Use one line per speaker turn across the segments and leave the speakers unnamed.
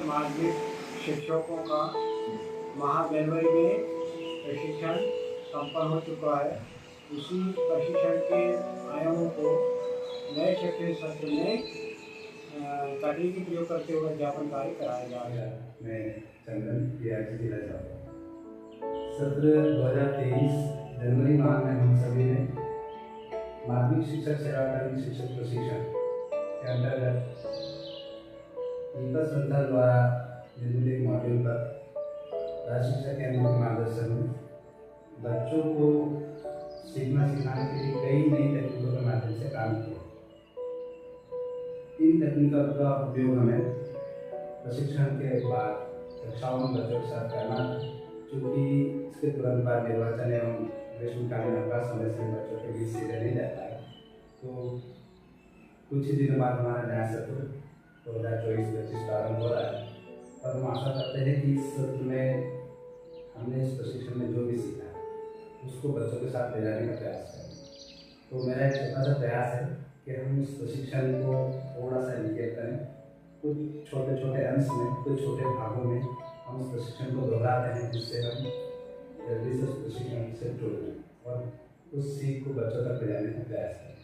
माध्यमिक शिक्षकों का माह जनवरी में प्रशिक्षण संपन्न हो चुका है। उसी प्रशिक्षण के आयामों को नए शैक्षणिक सत्र में तकनीकी प्रयोग करते हुए अध्यापन कार्य कराया जा रहा है।
मैं चंदन जिला जाऊँगा। सत्र 2023 जनवरी माह में हम सभी ने माध्यमिक शिक्षक सेवाकालीन शिक्षक प्रशिक्षण के अंतर्गत दीपक संस्था द्वारा निर्मित एक मॉड्यूल पर राज्य शिक्षा केंद्र के मार्गदर्शन में बच्चों को सीखना सिखाने के लिए कई नई तकनीकों के माध्यम से काम किया। इन तकनीकों का उपयोग हमें प्रशिक्षण के बाद कक्षाओं में बच्चों के साथ करना, चूँकि इसके तुरंत बाद निर्वाचन एवं ग्रीष्मकालीन अवकाश होने से बच्चों के बीच सीधे नहीं जाता है, तो कुछ ही दिनों बाद हमारा नया सत्र 2024-25 प्रारंभ हो रहा है। और हम आशा करते हैं कि इस सत्र में हमने इस प्रशिक्षण में जो भी सीखा है उसको बच्चों के साथ ले जाने का प्रयास करें। तो मेरा एक छोटा सा प्रयास है कि हम इस प्रशिक्षण को थोड़ा सा इंडिकेट करें, कुछ छोटे छोटे अंश में, कुछ छोटे भागों में हम उस प्रशिक्षण को दोहराते हैं, जिससे हम जल्दी से उस प्रशिक्षण से जुड़ जाएं और उस सीख को बच्चों तक ले जाने का प्रयास करें।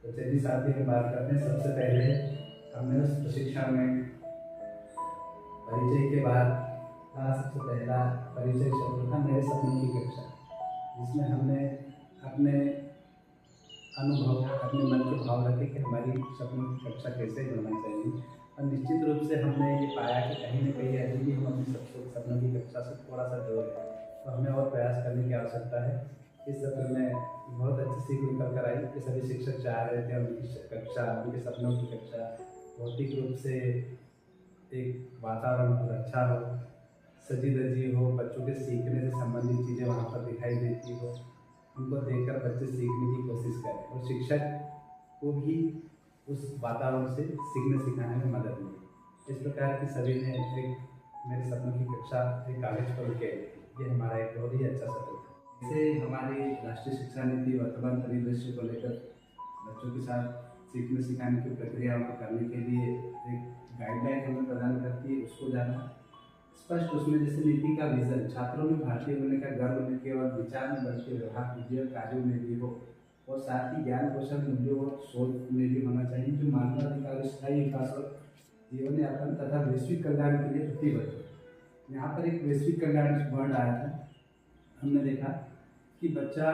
तो चलिए साथ ही हम बात करते हैं। सबसे पहले हमने उस प्रशिक्षण में परिचय के बाद सबसे पहला परिचय शब्द था मेरे सपनों की कक्षा, जिसमें हमने अपने अनुभव, अपने मन के भाव रखे कि हमारी सपनों की कक्षा कैसे होना चाहिए। और निश्चित रूप से हमने ये पाया कि कहीं न कहीं अभी भी हम अपनी सपनों की कक्षा से थोड़ा सा दूर हैं, तो हमें और प्रयास करने की आवश्यकता है। इस सत्र में बहुत अच्छी सीख निकल कर आई कि सभी शिक्षक चाह रहे थे उनकी कक्षा, उनके सपनों की कक्षा भौतिक रूप से एक वातावरण बहुत अच्छा हो, सजी धजी हो, बच्चों के सीखने से संबंधित चीज़ें वहाँ पर दिखाई देती हो, उनको देखकर बच्चे सीखने की कोशिश करें और शिक्षक को भी उस वातावरण से सीखने सिखाने में मदद मिले। इस प्रकार की सभी ने एक मेरे सपनों की कक्षा एक कागज पर लिखे। ये हमारा एक बहुत ही अच्छा सत्र था। इसे हमारी राष्ट्रीय शिक्षा नीति वर्तमान परिदृश्य को लेकर बच्चों के साथ सीखने सिखाने की प्रक्रिया को करने के लिए एक गाइडलाइन हमें प्रदान करती है। उसको जाना स्पष्ट, उसमें जैसे नीति का विजन छात्रों में भारतीय होने का गर्व न केवल विचार में बल्कि व्यवहार विजय कार्यों में भी हो, और साथ ही ज्ञान कौशल मूल्यों और सोच में भी होना चाहिए, जो मानवाधिकार, स्थायी विकास और जीवन यापन तथा वैश्विक कल्याण के लिए प्रतिबद्ध हो। यहाँ पर एक वैश्विक कल्याण वर्ड आया था। हमने देखा कि बच्चा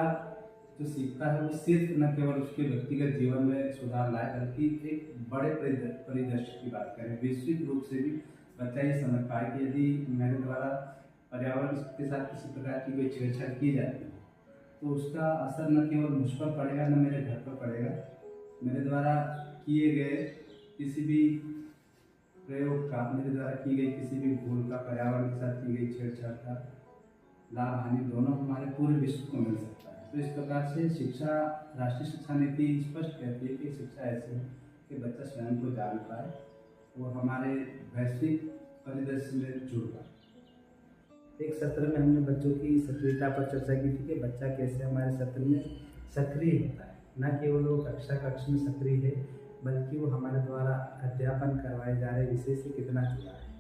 जो सीखता है वो सिर्फ न केवल उसके व्यक्तिगत जीवन में सुधार लाए, बल्कि एक बड़े परिदृश्य की बात करें, वैश्विक रूप से भी बच्चा ये समझ पाए कि यदि मेरे द्वारा पर्यावरण के साथ किसी प्रकार की कोई छेड़छाड़ की जाती है तो उसका असर न केवल मुझ पर पड़ेगा, न मेरे घर पर पड़ेगा, मेरे द्वारा किए गए किसी भी प्रयोग का, मेरे द्वारा की गई किसी भी भूल का, पर्यावरण के साथ की गई छेड़छाड़ का लाभ हानि दोनों हमारे पूरे विश्व को मिल सकता है। तो इस प्रकार से शिक्षा, राष्ट्रीय शिक्षा नीति स्पष्ट कहती है कि शिक्षा ऐसी है कि बच्चा स्वयं को जान पाए और हमारे वैश्विक परिदृश्य में जुड़ पाए। एक सत्र में हमने बच्चों की सक्रियता पर चर्चा की थी कि बच्चा कैसे हमारे सत्र में सक्रिय होता है, न केवल वो कक्ष में सक्रिय है, बल्कि वो हमारे द्वारा अध्यापन करवाए जा रहे विषय से कितना जुड़ा है।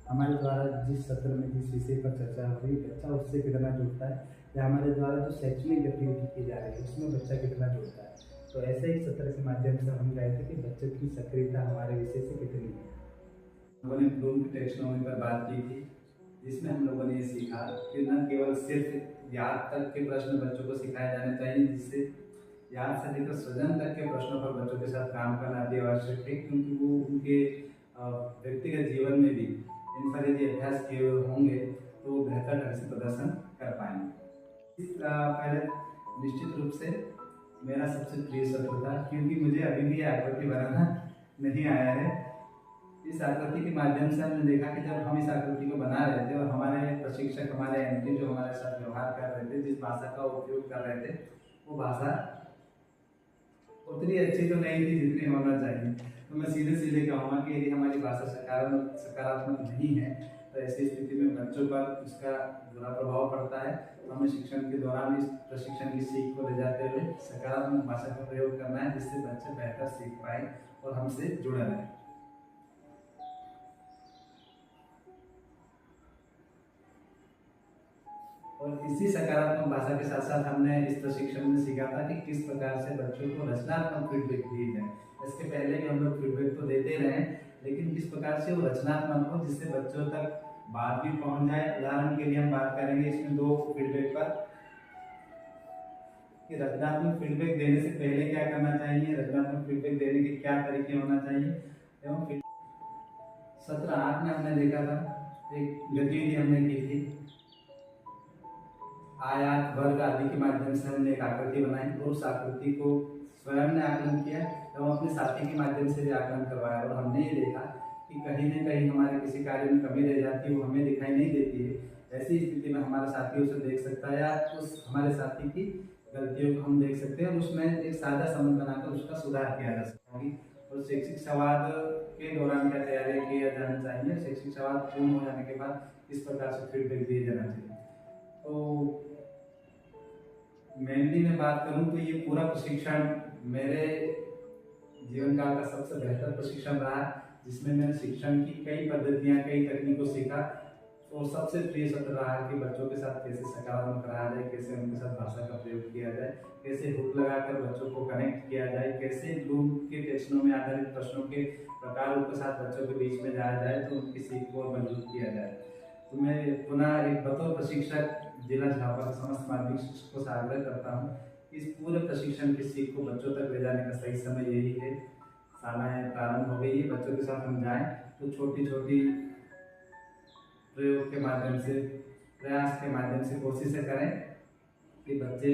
हमारे द्वारा जिस सत्र में जिस विषय पर चर्चा हो रही है, बच्चा उससे कितना जुड़ता है, या हमारे द्वारा जो शैक्षणिक गतिविधि की जा रही है उसमें बच्चा कितना जुड़ता है। तो ऐसे ही सत्र के माध्यम से हम गए थे कि बच्चों की सक्रियता हमारे विषय से कितनी है। हम लोगों ने ब्लूम की टैक्सोनॉमी पर बात की थी, जिसमें हम लोगों ने ये सीखा कि न केवल सिर्फ याद तक के प्रश्न बच्चों को सिखाए जाने चाहिए, जिससे याद से लेकर सृजन तक के प्रश्नों पर बच्चों के साथ काम करना अति आवश्यक है, क्योंकि वो उनके व्यक्तिगत जीवन में भी इन पर यदि अभ्यास किए होंगे तो वो बेहतर ढंग से प्रदर्शन कर पाएंगे। पहले निश्चित रूप से मेरा सबसे प्रिय सत्र था, क्योंकि मुझे अभी भी आकृति बनाना नहीं आया है। इस आकृति के माध्यम से हमने देखा कि जब हम इस आकृति को बना रहे थे और हमारे प्रशिक्षक, हमारे एमटी जो हमारे साथ व्यवहार कर रहे थे, जिस भाषा का उपयोग कर रहे थे, वो भाषा उतनी अच्छी तो नहीं थी जितनी होना चाहिए। तो मैं सीधे सीधे कहूँगा कि यदि हमारी भाषा सकारात्मक नहीं है तो ऐसी स्थिति में बच्चों पर इसका बुरा प्रभाव पड़ता है। तो हमें शिक्षण के दौरान इस प्रशिक्षण की सीख को ले जाते हुए सकारात्मक भाषा का प्रयोग करना है, जिससे बच्चे बेहतर सीख पाए और हमसे जुड़े रहें। और इसी सकारात्मक भाषा के साथ साथ हमने इस प्रशिक्षण में सीखा था कि किस प्रकार से बच्चों को रचनात्मक फीडबैक दी जाए। इसके पहले भी हम लोग फीडबैक तो देते रहे, लेकिन किस प्रकार से वो रचनात्मक हो जिससे बच्चों तक बात भी पहुंच जाए। उदाहरण के लिए हम बात करेंगे इसमें 2 फीडबैक पर कि रचनात्मक फीडबैक देने से पहले क्या करना चाहिए, रचनात्मक फीडबैक देने के क्या तरीके होना चाहिए। एवं सत्र 8 में हमने देखा था एक गतिविधि हमने की थी, आयात वर्ग आदि के माध्यम से हमने एक आकृति बनाई और उस आकृति को स्वयं ने आकलन किया एवं अपने साथी के माध्यम से भी आकलन करवाया। और हमने ये देखा कि कहीं न कहीं हमारे किसी कार्य में कमी रह जाती है, वो हमें दिखाई नहीं देती है। ऐसी स्थिति में हमारा साथी उसे देख सकता है या उस हमारे साथी की गलतियों को हम देख सकते हैं और उसमें एक साझा संबंध बनाकर उसका सुधार किया जा सकता है। और शैक्षिक संवाद के दौरान क्या तैयारी किया जाना चाहिए, शैक्षिक संवाद पूर्ण हो जाने के बाद इस प्रकार से फीडबैक दिया जाना चाहिए। तो मेनली मैं बात करूं तो ये पूरा प्रशिक्षण मेरे जीवन काल का सबसे बेहतर प्रशिक्षण रहा, जिसमें मैंने शिक्षण की कई पद्धतियां, कई तकनीकों सीखा। और सबसे प्रिय सत्र रहा कि बच्चों के साथ कैसे सकारात्मक रहा जाए, कैसे उनके साथ भाषा का प्रयोग किया जाए, कैसे हुक लगाकर बच्चों को कनेक्ट किया जाए, कैसे ब्लूम के टेक्सनों में आधारित प्रश्नों के प्रकारों के साथ बच्चों के बीच में जाया जाए तो उनकी सीख को और मजबूत किया जाए। तो मैं पुनः एक बतौर प्रशिक्षक जिला झापा के समस्त माध्यमिक शिक्षकों से आग्रह करता हूँ कि इस पूरे प्रशिक्षण की सीख को बच्चों तक ले जाने का सही समय यही है। शालाएँ प्रारंभ हो गई है, बच्चों के साथ हम जाएँ तो छोटी छोटी प्रयोग के माध्यम से, प्रयास के माध्यम से कोशिशें करें कि बच्चे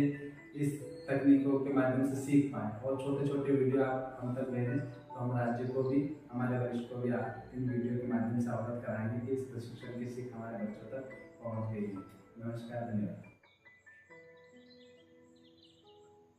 इस तकनीकों के माध्यम से सीख पाएँ। और छोटे छोटे वीडियो आप हम तक भेजें तो हम राज्य को भी, हमारे वरिष्ठ को भी इन वीडियो के माध्यम से अवगत कराएंगे कि इस प्रशिक्षण की सीख हमारे बच्चों तक पहुँच गई है। नमस्कार, धन्यवाद।